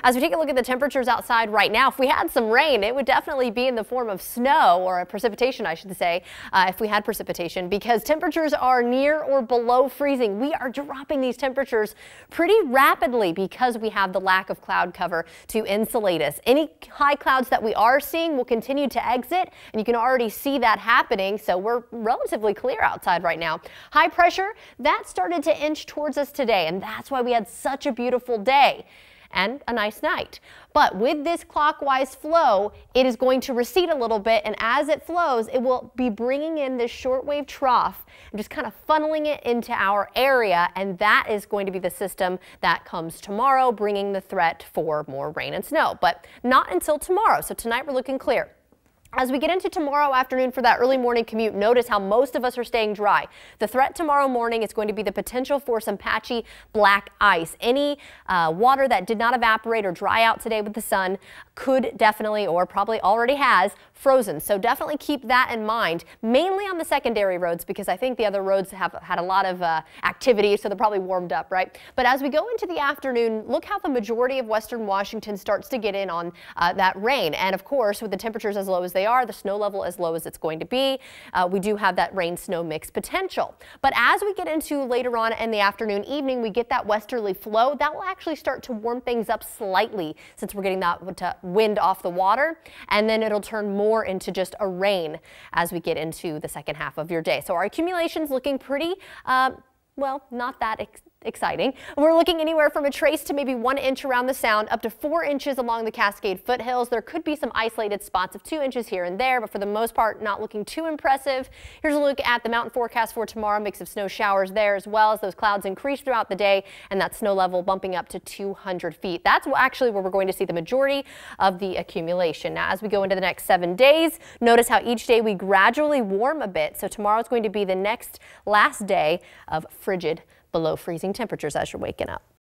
As we take a look at the temperatures outside right now, if we had some rain, it would definitely be in the form of snow or a precipitation, I should say, if we had precipitation, because temperatures are near or below freezing. We are dropping these temperatures pretty rapidly because we have the lack of cloud cover to insulate us. Any high clouds that we are seeing will continue to exit, and you can already see that happening, so we're relatively clear outside right now. High pressure, that started to inch towards us today, and that's why we had such a beautiful day and a nice night. But with this clockwise flow, it is going to recede a little bit, and as it flows, it will be bringing in this shortwave trough and just kind of funneling it into our area, and that is going to be the system that comes tomorrow, bringing the threat for more rain and snow, but not until tomorrow. So tonight we're looking clear. As we get into tomorrow afternoon for that early morning commute, notice how most of us are staying dry. The threat tomorrow morning is going to be the potential for some patchy black ice. Any water that did not evaporate or dry out today with the sun could definitely, or probably already has, frozen. So definitely keep that in mind, mainly on the secondary roads, because I think the other roads have had a lot of activity, so they're probably warmed up, right? But as we go into the afternoon, look how the majority of western Washington starts to get in on that rain. And of course, with the temperatures as low as they are, the snow level as low as it's going to be, we do have that rain-snow mix potential. But as we get into later on in the afternoon, evening, we get that westerly flow. That will actually start to warm things up slightly since we're getting that wind off the water, and then it'll turn more into just a rain as we get into the second half of your day. So our accumulation's looking pretty, well, not that exciting. We're looking anywhere from a trace to maybe 1 inch around the sound, up to 4 inches along the Cascade foothills. There could be some isolated spots of 2 inches here and there, but for the most part, not looking too impressive. Here's a look at the mountain forecast for tomorrow. Mix of snow showers there, as well as those clouds increase throughout the day, and that snow level bumping up to 200 feet. That's actually where we're going to see the majority of the accumulation. Now, as we go into the next 7 days, notice how each day we gradually warm a bit. So tomorrow is going to be the last day of frigid below freezing temperatures as you're waking up.